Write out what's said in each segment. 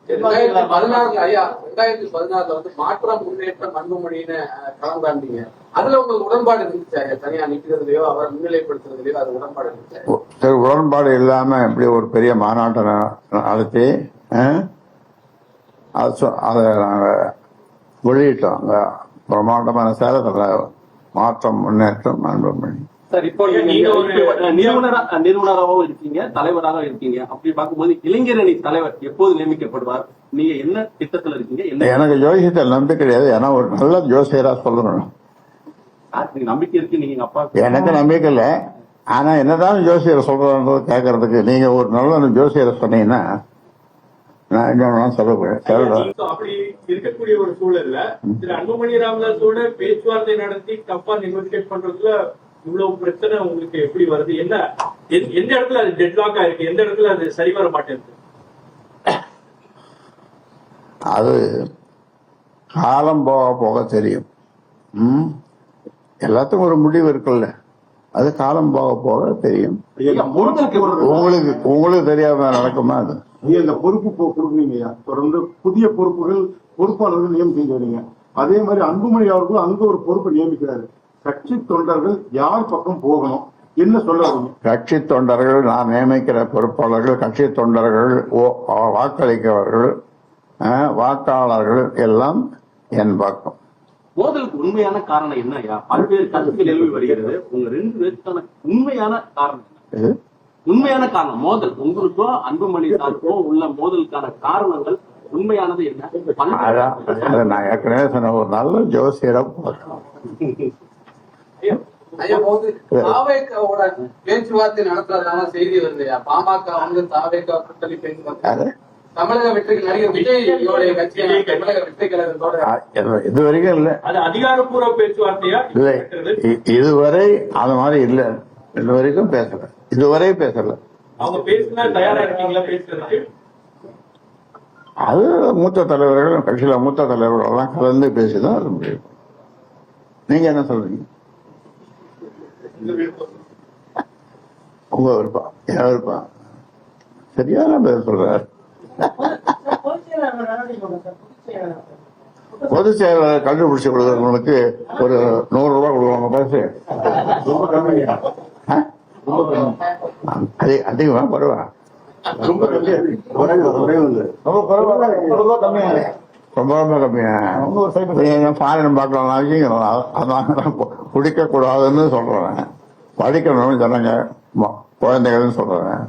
2016 வந்து மாற்றம் முன்னேற்றம் அன்புமணின்னு களம் காண்பீங்க. அதுல உங்களுக்கு உடன்பாடு இருந்துச்சு? தனியா நிக்கிறதுலயோ அவரை முன்னிலைப்படுத்துறதுலயோ அது உடன்பாடு இருந்துச்சு? உடன்பாடு இல்லாம இப்படி ஒரு பெரிய மாநாட்டை நடத்தி அதை நாங்க வெளியிட்டோம். அங்க பிரமாண்டமான சேலத்துல மாற்றம் முன்னேற்றம் அன்புமணி. சார், இப்போ நீங்க ஒரு நிறுவனராகவும் இருக்கீங்க, தலைவராக இருக்கீங்க. அப்படி பார்க்கும்போது இளைஞர் அணி தலைவர் எப்போது நியமிக்கப்படுவார்? நீங்க என்ன திட்டத்துல இருக்கீங்க? எனக்கு ஜோசியத்தில் நம்பிக்கை கிடையாது. ஏன்னா ஒரு நல்ல ஜோசியரா சொல்லணும். நம்பிக்கை இருக்கு. நீங்க அப்பா எனக்கு நம்பிக்கை இல்லை. ஆனா என்னதான் ஜோசியரை சொல்றது கேட்கறதுக்கு நீங்க ஒரு நல்ல ஜோசியரை சொன்னீங்கன்னா நான் என்ன சொல்லுவேன். அப்படி இருக்கக்கூடிய ஒரு சூழல்ல திரு அன்புமணி ராமதாஸோட பேச்சுவார்த்தை நடத்தி தப்பா நெகோசியேட் பண்றதுல இவ்வளவு பிரச்சனை உங்களுக்கு எப்படி வருது? என்ன எந்த இடத்துல அது டெட்லாக்கா இருக்கு? எந்த இடத்துல அது சரி வர மாட்டேங்குது? அது காலம் போக போக தெரியும். எல்லாத்துக்கும் ஒரு முடிவு இருக்குல்ல, அது காலம் போக போக தெரியும். உங்களுக்கு தெரியாம நடக்குமா? அது இந்த பொறுப்பு கொடுக்குறீங்க, தொடர்ந்து புதிய பொறுப்புகள் பொறுப்பாளர்கள் நியமிச்சு வரீங்க. அதே மாதிரி அன்புமணி அவர்களும் அங்க ஒரு பொறுப்பை நியமிக்கிறாரு. கட்சி தொண்டர்கள் யார் பக்கம் போகணும் என்ன சொல்லுவாங்க? கட்சி தொண்டர்கள், நான் நியமிக்கிற பொறுப்பாளர்கள், கட்சி தொண்டர்கள், வாக்களிக்கிறவர்கள், வாக்காளர்கள் எல்லாம் என் பக்கம். மோதலுக்கு உண்மையான காரணம் என்ன? பல்வேறு கருத்துக்கள் எழுதி வருகிறது. உங்க ரெண்டு பேருக்கான உண்மையான காரணம் என்ன? உண்மையான காரணம் மோதல் உங்களுக்கோ அன்புமணி சாருக்கோ உள்ள மோதலுக்கான காரணங்கள் உண்மையானது என்ன? நான் ஏற்கனவே சொன்ன ஒரு நல்ல ஜோசியரை போட்டோம். பேச்சுவார்த்தை நடத்துறதான செய்தி வருது. பாமக வந்து தாவேகா கூட்டணி தமிழக வெற்றிக்கு நடிகர் விஜய் கட்சியான தமிழக வெற்றி கழகத்தோட இது வரைக்கும் இல்ல. அது அதிகாரப்பூர்வ பேச்சுவார்த்தையா? இல்லை, இதுவரை அது மாதிரி இல்ல. இது வரைக்கும் பேசல. இதுவரை பேசல. அவங்க பேசினா தயாரா இருக்கீங்களா பேசுறதுக்கு? அது மூத்த தலைவர்கள், கட்சியில மூத்த தலைவர்கள் எல்லாம் கலந்து பேசிதான் அது முடியும். நீங்க என்ன சொல்றீங்க? உங்க விருப்பம், என் விருப்பம். சரியான பேர் சொல்றாரு. பொதுச் செயலாளர் கண்டுபிடிச்சு கொடுக்கறவங்களுக்கு ஒரு 100 ரூபாய் கொடுக்குறாங்க. பேசு அதிகமா பரவா ரொம்ப ரொம்ப கம்மியா. ஃபாரின் பார்க்கலாம் அதான் குடிக்க கூடாதுன்னு சொல்றேன். படிக்கணும்னு சொன்னாங்க குழந்தைகள்னு சொல்றேன்.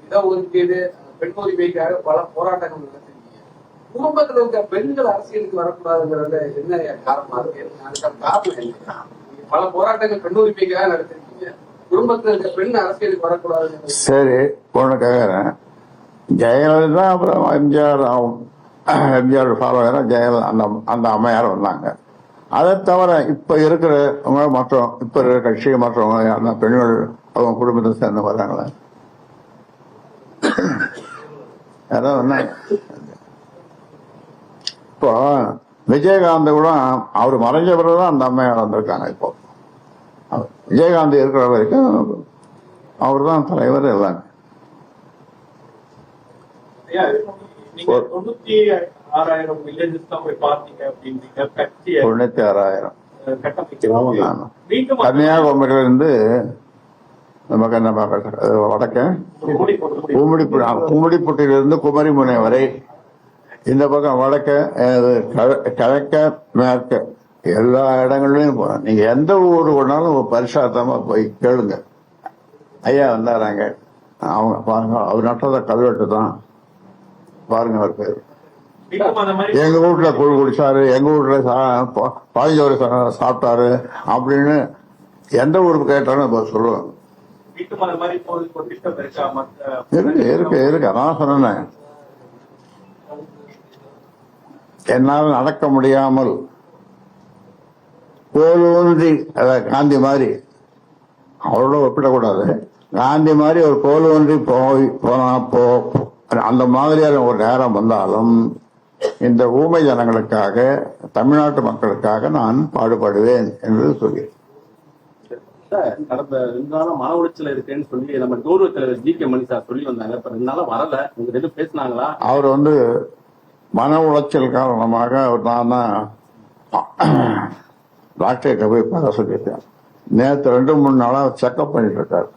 இடஒதுக்கீடு, பெண் உரிமைக்காக பல போராட்டங்கள் நடத்திருக்கீங்க. குடும்பத்தில் இருக்க பெண்கள் அரசியலுக்கு வரக்கூடாதுங்கிறத என்ன காரணமா இருக்கு? அதுக்கான காரணம் என்ன? பல போராட்டங்கள் பெண் உரிமைக்காக நடத்திருக்கீங்க. குடும்பத்தில் இருக்க பெண் அரசியலுக்கு வரக்கூடாது. சரி, ஒண்ணு கேட்கறேன். ஜெயலலிதா அப்புறம் எம்ஜிஆர் ஃபாலோவரா ஜெயலலிதா அந்த அம்மையார் வந்தாங்க. அதை தவிர இப்ப இருக்கிறவங்க மற்றும் இப்ப இருக்கிற கட்சி மற்றவங்க அந்த பெண்கள் அவங்க குடும்பத்தை சேர்ந்து வர்றாங்களா? இப்போ விஜயகாந்த் கூட அவர் மறைஞ்ச பிறகுதான் அந்த அம்மையார் வந்திருக்காங்க. இப்போ விஜயகாந்த் இருக்கிற வரைக்கும் அவர் தான் தலைவர் எல்லாமே. 96,000 வில்லேஜஸ் தான் போய் பார்த்தீங்க அப்படின்றீங்க. 96,000 மீண்டும் கன்னியாகுமரியில இருந்து வடக்க கும்மிடிப்புட்டிலிருந்து குமரிமுனை வரை, இந்த பக்கம் வடக்க கிழக்க மேற்க எல்லா இடங்கள்லயும் போறோம். நீங்க எந்த ஊரு போனாலும் பரிசாத்தமா போய் கேளுங்க. ஐயா வந்தாராங்க, அவங்க பாருங்க, அவர் நட்டத கல்வெட்டு தான் பாருங்க. அவர் பேரு எங்க வீட்டுல கூழ் குடிச்சாரு, எங்க வீட்டுல பாதிஞ்சோறு சாப்பிட்டாரு அப்படின்னு எந்த ஊருக்கு கேட்டாலும் சொல்லுவாங்க. இருக்கு. அதான் சொன்னேன், என்னால் நடக்க முடியாமல் கோலூன்றி, காந்தி மாதிரி அவரோட ஒப்பிடக்கூடாது, காந்தி மாதிரி ஒரு கோலூன்றி போனா அந்த மாதிரியான ஒரு நேரம் வந்தாலும் இந்த ஊமை ஜனங்களுக்காக, தமிழ்நாட்டு மக்களுக்காக நான் பாடுபடுவேன் என்று சொல்கிறேன். கடந்த 2 நாளா மன உளைச்சல இருக்கேன்னு சொல்லி நம்ம கௌரவ தலைவர் ஜி.கே. மணி சார் சொல்லி வந்தாங்க. இப்ப 2 நாளா வரல. உங்க ரெண்டு பேசினாங்களா? அவர் மன உளைச்சல் காரணமாக நான் டாக்டர்கிட்ட போய் பார்க்க சொல்லியிருக்கேன். நேற்று 2-3 நாளா செக்அப் பண்ணிட்டு இருக்காரு.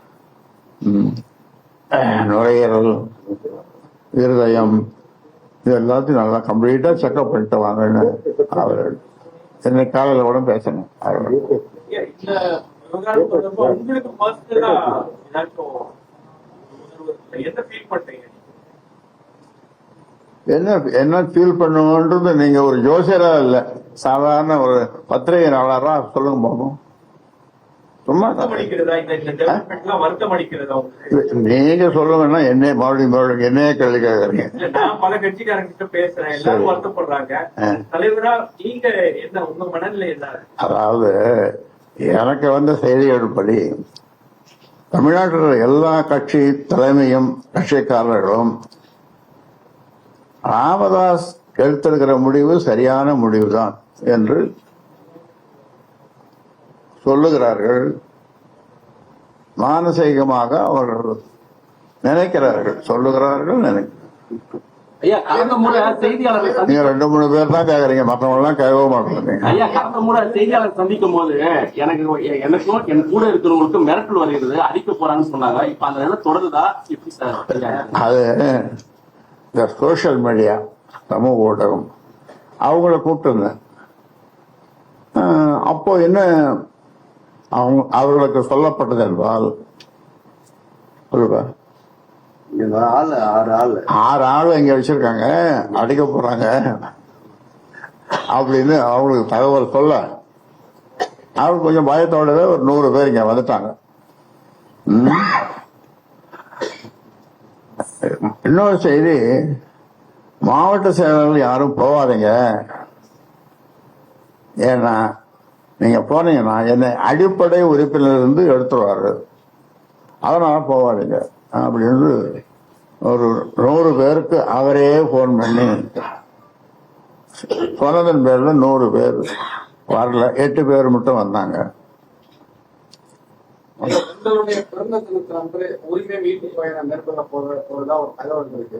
நுரையீரல், இருதயம், இது எல்லாத்தையும் நல்லா கம்ப்ளீட்டா செக்அப் பண்ணிட்டு வாங்கன்னு அவர் என்ன காலையில கூட பேசணும். இந்த விவகாரம் தொடர்பா உங்களுக்கு பர்சனலா ஏதாச்சும் என்ன ஃபீல் பண்றீங்க? என்ன ஃபீல் பண்ணுவோன்றது நீங்க ஒரு ஜோசியரா இல்ல, சாதாரண ஒரு பத்திரிகை நாளாரா சொல்லுங்க பாப்போம். சும்மா நீங்க சொல்லுங்கன்னா என்ன மறுபடியும் என்னையே கேள்வி கேட்கறீங்க. நான் பல கட்சிக்காரங்கிட்ட பேசுறேன், எல்லாரும் வருத்தப்படுறாங்க. தலைவரா நீங்க என்ன, உங்க மனநிலை என்ன? அதாவது எனக்கு வந்த செய்திகள்படி தமிழ்நாட்டில் எல்லா கட்சி தலைமையும் கட்சிக்காரர்களும் ராமதாஸ் எடுத்திருக்கிற முடிவு சரியான முடிவுதான் என்று சொல்லுகிறார்கள். மானசீகமாக அவர்கள் நினைக்கிறார்கள், சொல்லுகிறார்கள், ஐயா, கடந்த முறை செய்தியாளரை நீங்க 2-3 பேர் தான் கேக்குறீங்க, மற்றவங்க எல்லாம் கேட்கவே மாட்டேங்க. ஐயா, கடந்த முறை செய்தியாளர் சந்திக்கும் போது எனக்கும் என் கூட இருக்கிறவங்களுக்கும் மிரட்டல் வருகிறது, அடிக்க போறாங்கன்னு சொன்னாங்க. இப்ப அந்த நிலை தொடருதா? எப்படி சார்? அது இந்த சோசியல் மீடியா, சமூக ஊடகம், அவங்கள கூப்பிட்டுருந்தேன். அப்போ என்ன அவர்களுக்கு சொல்லப்பட்டது என்றால், ஆறு ஆள் இங்க வச்சிருக்காங்க, அடிக்க போறாங்க அப்படின்னு அவங்களுக்கு தகவல் சொல்ல, அவங்க கொஞ்சம் பயத்தோடவே ஒரு 100 பேர் இங்க வந்துட்டாங்க. இன்னொரு செய்தி, மாவட்ட செயலாளர்கள் யாரும் போவாதீங்க, ஏன்னா நீங்க போனீங்கன்னா என்னை அடிப்படை உறுப்பினரிலிருந்து எடுத்துருவாரு, அதனால போவாதீங்க அப்படின்னு ஒரு 100 பேருக்கு அவரே போன் பண்ணி சொன்னதன் பேர்ல 100 பேர் வரல, 8 பேர் மட்டும் வந்தாங்க. உங்களுடைய பிறந்த தினத்தன்று உரிமை மீட்பு பயணம் மேற்கொள்ள போறதா ஒரு தகவல் இருக்கு.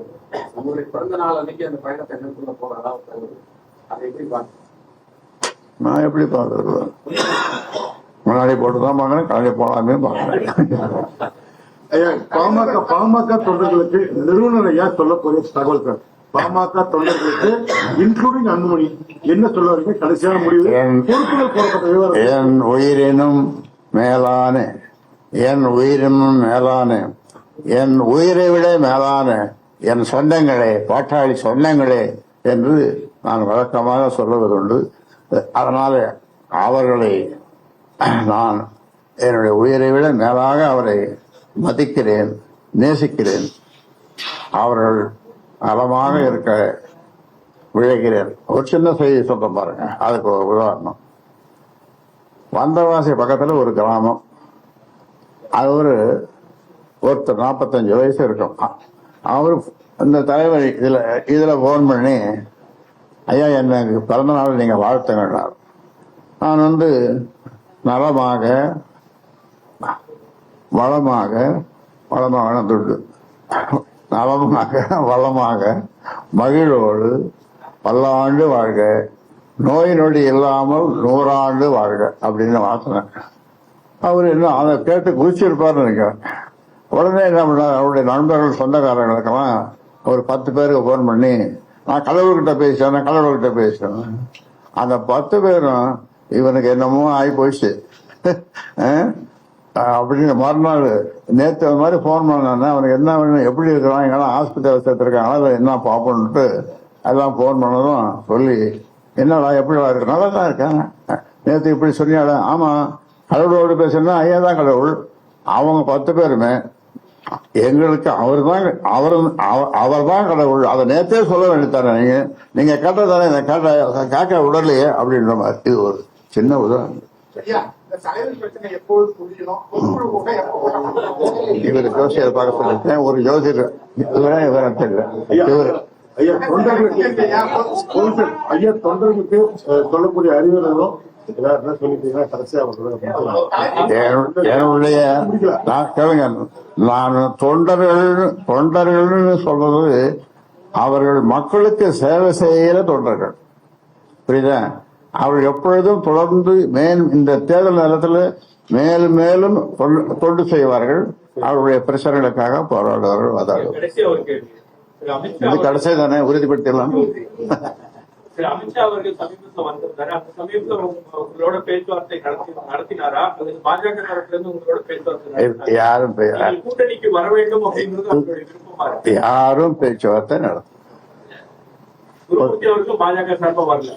உங்களுடைய பிறந்த நாள் அன்னைக்கு அந்த பயணத்தை மேற்கொள்ள போறதா ஒரு தகவல், அதை எப்படி பாக்க? நான் எப்படி பாக்குறது, முன்னாடி போட்டுதான் பாக்குறேன், கலைஞ போலாமே பாக்குறேன். ஐயா, பாமக தொண்டர்களுக்கு நிறுவனர் ஐயா சொல்லக்கூடிய தகவல் சார், பாமக தொண்டர்களுக்கு இன்க்ளூடிங் அன்புமணி என்ன சொல்ல வரீங்க? கடைசியான முடிவு பொறுப்புகள் போடப்பட்ட விவரம். என் உயிரினும் மேலான, என் உயிரினும் மேலான, என் உயிரை விட மேலான என் சொந்தங்களே, பாட்டாளி சொந்தங்களே என்று நான் வழக்கமாக சொல்லுவதுண்டு. அதனால அவர்களை நான் என்னுடைய உயிரை விட மேலாக அவரை மதிக்கிறேன், நேசிக்கிறேன். அவர்கள் நலமாக இருக்க விழைகிறேன். ஒரு சின்ன செய்தி சொல்ல பாருங்க, அதுக்கு ஒரு உதாரணம். வந்தவாசி பக்கத்துல ஒரு கிராமம், அது ஒருத்தர் 45 வயசு இருக்கும். அவரு இந்த தலைவர் இதுல போன் பண்ணி, ஐயா எனக்கு பிறந்த நாள் நீங்க வாழ்த்துங்கன்னார். நான் நலமாக வளமாக துட்டு நலமாக வளமாக மகிழோடு பல்லாண்டு வாழ்க, நோய் நொடி இல்லாமல் 100 ஆண்டு வாழ்க அப்படின்னு வாழ்த்தினேன். அவர் இன்னும் அதை கேட்டு குதிச்சிருப்பார்னு நினைக்கிறேன். உடனே என்ன பண்ணார், அவருடைய நண்பர்கள் சொந்தக்காரங்களுக்கெல்லாம் ஒரு 10 பேருக்கு போன் பண்ணி, நான் கடவுள்கிட்ட பேசுறேன். அந்த 10 பேரும் இவனுக்கு என்னமோ ஆகி போயிடுச்சு அப்படின்னு மறுநாள் நேற்று அது மாதிரி போன் பண்ண, அவனுக்கு என்ன வேணும், எப்படி இருக்கிறான், எங்கெல்லாம் ஹாஸ்பிட்டல் சேர்த்துருக்காங்க, என்ன பார்ப்போன்ட்டு எல்லாம் போன் பண்ணதும் சொல்லி, என்னடா எப்படிடா இருக்கு, நல்லா தான் இருக்கேன், நேற்று இப்படி சொன்னியாடா, ஆமா கடவுளோடு பேசுனா ஐயா தான் கடவுள், அவங்க 10 பேருமே எங்களுக்கு அவர் தான் கடவுள், அதை நேற்றே சொல்ல வேண்டியதானே, நீங்க கேட்டதானே, கேட்க விடலையே அப்படின்ற மாதிரி. இது ஒரு சின்ன உதாரணம். இவர் ஜோசியர் பார்க்க சொல்லிருக்கேன், ஒரு ஜோசியர் விவரம் தெரியல. ஐயா தொண்டர்களுக்கு சொல்லக்கூடிய அறிவுரைகளும் என்ன சொல்லிட்டீங்கன்னா கடைசியா என்னுடைய நான் கேளுங்க, நான் தொண்டர்கள்னு சொல்றது அவர்கள் மக்களுக்கு சேவை செய்கிற தொண்டர்கள், புரியுதா? அவர்கள் எப்பொழுதும் தொடர்ந்து இந்த தேர்தல் நேரத்தில் மேலும் மேலும் தொண்டு செய்வார்கள், அவருடைய பிரச்சனைகளுக்காக போராடுவார்கள், வாதாடுவார்கள். கடைசியா ஒரு கேள்வி. திரு அமித்ஷா இது கடைசி தானே, உறுதிப்படுத்திடலாம். திரு அமித்ஷா அவர்கள் சமீபத்தில் வந்திருந்தாரு. அந்த சமீபத்தில் உங்களோட பேச்சுவார்த்தை நடத்தினாரா அல்லது பாஜக தரப்புல இருந்து உங்களோட பேச்சுவார்த்தை நடத்தினாரா? யாரும் நீங்கள் கூட்டணிக்கு வர வேண்டும் அப்படிங்கிறது அவங்களுடைய விருப்பமா இருக்கு. யாரும் பேச்சுவார்த்தை நடத்தும். குருமூர்த்தி அவர்களும் பாஜக சார்பா வரல.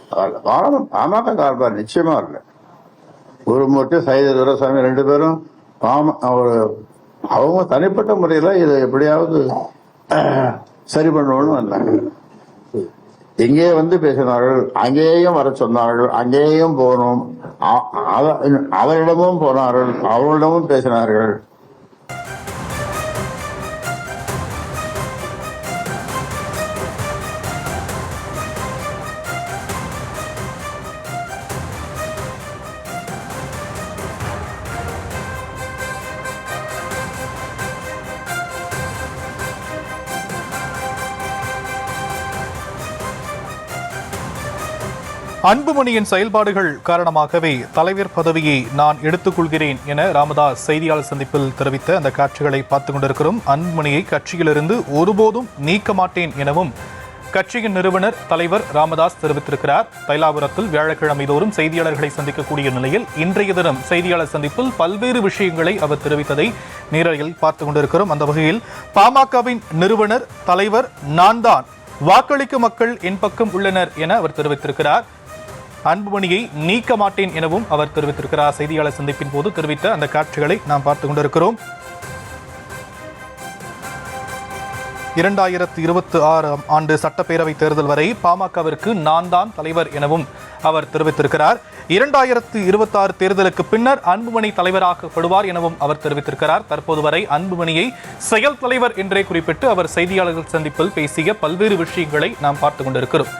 பாமக சார்பார் நிச்சயமா வரல. குருமூர்த்தி, சைத துரைசாமி 2 பேரும் அவங்க தனிப்பட்ட முறையில இதை எப்படியாவது சரி பண்ணணும்னு வந்தாங்க. இங்கே வந்து பேசினார்கள், அங்கேயும் வர சொன்னார்கள், அங்கேயும் போனோம், அவரிடமும் போனார்கள், அவரிடமும் பேசினார்கள். அன்புமணியின் செயல்பாடுகள் காரணமாகவே தலைவர் பதவியை நான் எடுத்துக்கொள்கிறேன் என ராமதாஸ் செய்தியாளர் சந்திப்பில் தெரிவித்த அந்த காட்சிகளை பார்த்துக் கொண்டிருக்கிறோம். அன்புமணியை கட்சியிலிருந்து ஒருபோதும் நீக்க மாட்டேன் எனவும் கட்சியின் நிறுவனர் தலைவர் ராமதாஸ் தெரிவித்திருக்கிறார். தைலாபுரத்தில் வியாழக்கிழமை தோறும் செய்தியாளர்களை சந்திக்கக்கூடிய நிலையில் இன்றைய தினம் செய்தியாளர் சந்திப்பில் பல்வேறு விஷயங்களை அவர் தெரிவித்ததை நேரலையில் பார்த்துக் கொண்டிருக்கிறோம். அந்த வகையில் பாமகவின் நிறுவனர் தலைவர் நான் தான், வாக்களிக்கும் மக்கள் என் பக்கம் உள்ளனர் என அவர் தெரிவித்திருக்கிறார். அன்புமணியை நீக்க மாட்டேன் எனவும் அவர் தெரிவித்திருக்கிறார். செய்தியாளர் சந்திப்பின் போது தெரிவித்த அந்த காட்சிகளை நாம் பார்த்துக் கொண்டிருக்கிறோம். 2026 ஆண்டு சட்டப்பேரவை தேர்தல் வரை பாமகவிற்கு நான் தான் தலைவர் எனவும் அவர் தெரிவித்திருக்கிறார். 2026 தேர்தலுக்கு பின்னர் அன்புமணி தலைவராக்கப்படுவார் எனவும் அவர் தெரிவித்திருக்கிறார். தற்போது வரை அன்புமணியை செயல் தலைவர் என்றே குறிப்பிட்டு அவர் செய்தியாளர்கள் சந்திப்பில் பேசிய பல்வேறு விஷயங்களை நாம் பார்த்துக் கொண்டிருக்கிறோம்.